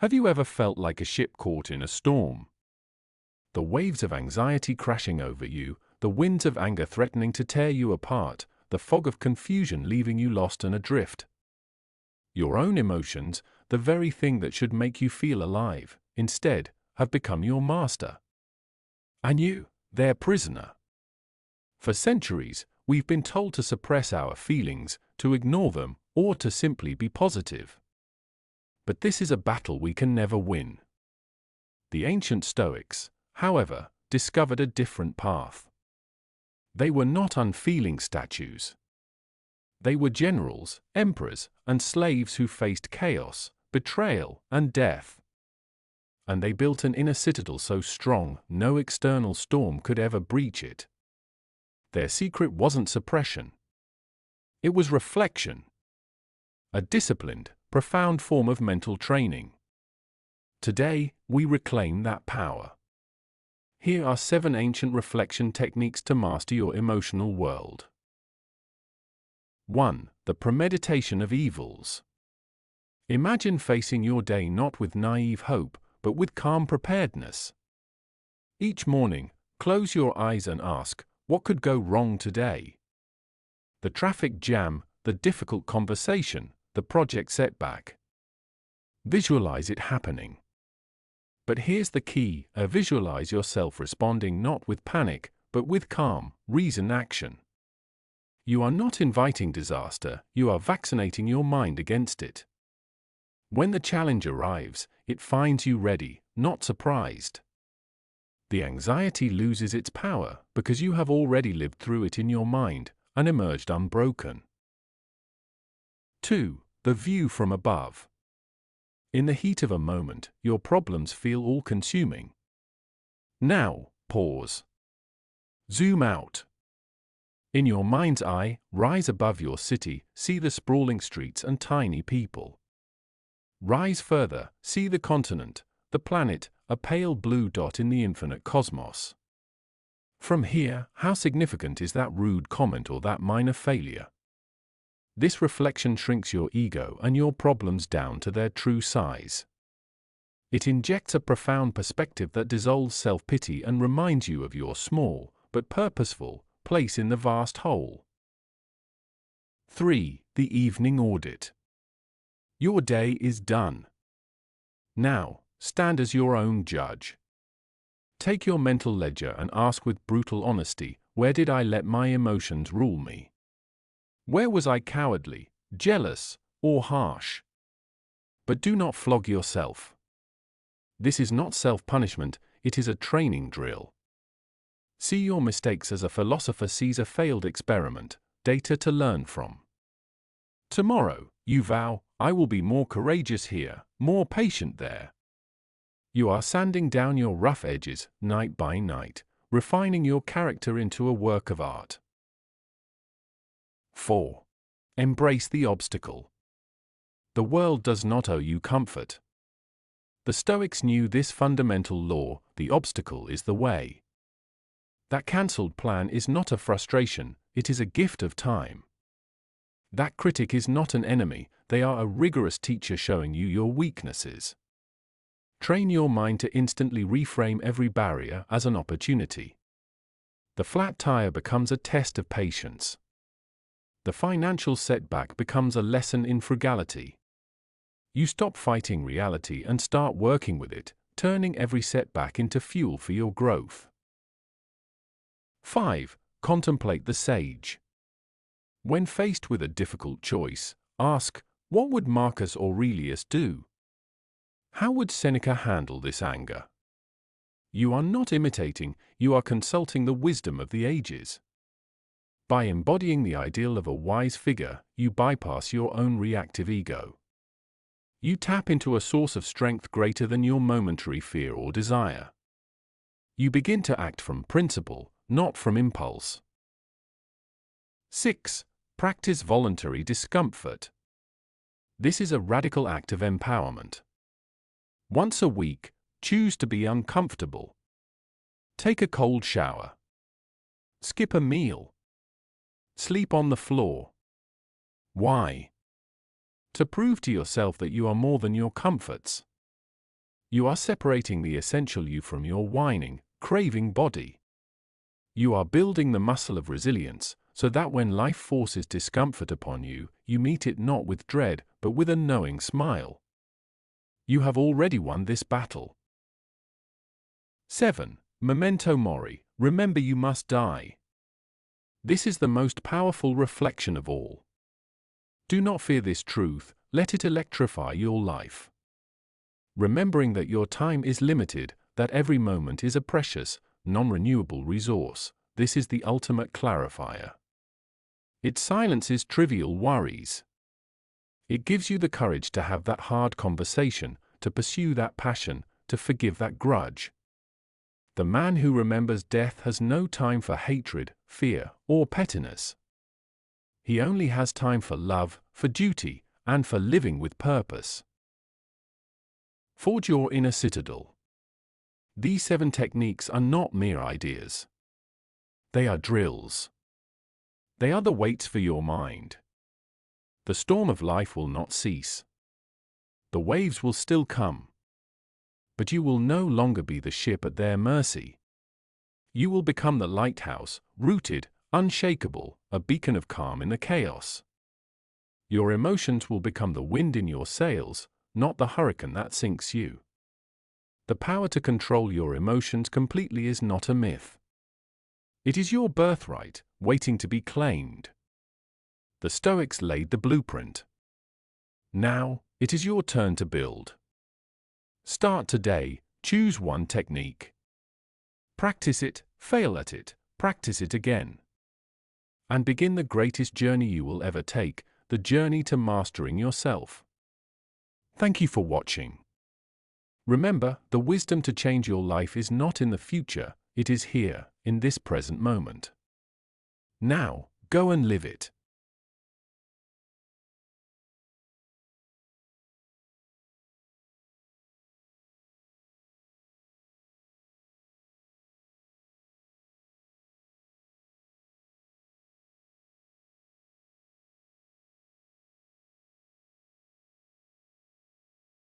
Have you ever felt like a ship caught in a storm? The waves of anxiety crashing over you, the winds of anger threatening to tear you apart, the fog of confusion leaving you lost and adrift. Your own emotions, the very thing that should make you feel alive, instead, have become your master. And you, their prisoner. For centuries, we've been told to suppress our feelings, to ignore them, or to simply be positive. But this is a battle we can never win. The ancient Stoics, however, discovered a different path. They were not unfeeling statues. They were generals, emperors, and slaves who faced chaos, betrayal, and death. And they built an inner citadel so strong no external storm could ever breach it. Their secret wasn't suppression. It was reflection. A disciplined, profound form of mental training. Today, we reclaim that power. Here are 7 ancient reflection techniques to master your emotional world. 1. The premeditation of evils. Imagine facing your day not with naive hope, but with calm preparedness. Each morning, close your eyes and ask, what could go wrong today? The traffic jam, the difficult conversation, the project setback. Visualize it happening. But here's the key, visualize yourself responding not with panic, but with calm, reasoned action. You are not inviting disaster, you are vaccinating your mind against it. When the challenge arrives, it finds you ready, not surprised. The anxiety loses its power because you have already lived through it in your mind and emerged unbroken. 2. The view from above. In the heat of a moment, your problems feel all-consuming. Now, pause. Zoom out. In your mind's eye, rise above your city, see the sprawling streets and tiny people. Rise further, see the continent, the planet, a pale blue dot in the infinite cosmos. From here, how significant is that rude comment or that minor failure? This reflection shrinks your ego and your problems down to their true size. It injects a profound perspective that dissolves self-pity and reminds you of your small, but purposeful, place in the vast whole. 3. The evening audit. Your day is done. Now, stand as your own judge. Take your mental ledger and ask with brutal honesty, where did I let my emotions rule me? Where was I cowardly, jealous, or harsh? But do not flog yourself. This is not self-punishment, it is a training drill. See your mistakes as a philosopher sees a failed experiment, data to learn from. Tomorrow, you vow, I will be more courageous here, more patient there. You are sanding down your rough edges, night by night, refining your character into a work of art. 4. Embrace the obstacle. The world does not owe you comfort. The Stoics knew this fundamental law, the obstacle is the way. That cancelled plan is not a frustration, it is a gift of time. That critic is not an enemy, they are a rigorous teacher showing you your weaknesses. Train your mind to instantly reframe every barrier as an opportunity. The flat tire becomes a test of patience. The financial setback becomes a lesson in frugality. You stop fighting reality and start working with it, turning every setback into fuel for your growth. 5. Contemplate the sage. When faced with a difficult choice, ask, what would Marcus Aurelius do? How would Seneca handle this anger? You are not imitating, you are consulting the wisdom of the ages. By embodying the ideal of a wise figure, you bypass your own reactive ego. You tap into a source of strength greater than your momentary fear or desire. You begin to act from principle, not from impulse. 6. Practice voluntary discomfort. This is a radical act of empowerment. Once a week, choose to be uncomfortable. Take a cold shower. Skip a meal. Sleep on the floor. Why? To prove to yourself that you are more than your comforts. You are separating the essential you from your whining, craving body. You are building the muscle of resilience, so that when life forces discomfort upon you, you meet it not with dread, but with a knowing smile. You have already won this battle. 7. Memento mori, remember you must die. This is the most powerful reflection of all. Do not fear this truth, let it electrify your life. Remembering that your time is limited, that every moment is a precious, non-renewable resource, this is the ultimate clarifier. It silences trivial worries. It gives you the courage to have that hard conversation, to pursue that passion, to forgive that grudge. The man who remembers death has no time for hatred, fear, or pettiness. He only has time for love, for duty, and for living with purpose. Forge your inner citadel. These 7 techniques are not mere ideas. They are drills. They are the weights for your mind. The storm of life will not cease. The waves will still come. But you will no longer be the ship at their mercy. You will become the lighthouse, rooted, unshakable, a beacon of calm in the chaos. Your emotions will become the wind in your sails, not the hurricane that sinks you. The power to control your emotions completely is not a myth. It is your birthright, waiting to be claimed. The Stoics laid the blueprint. Now, it is your turn to build. Start today, choose one technique. Practice it, fail at it, practice it again. And begin the greatest journey you will ever take, the journey to mastering yourself. Thank you for watching. Remember, the wisdom to change your life is not in the future, it is here, in this present moment. Now, go and live it.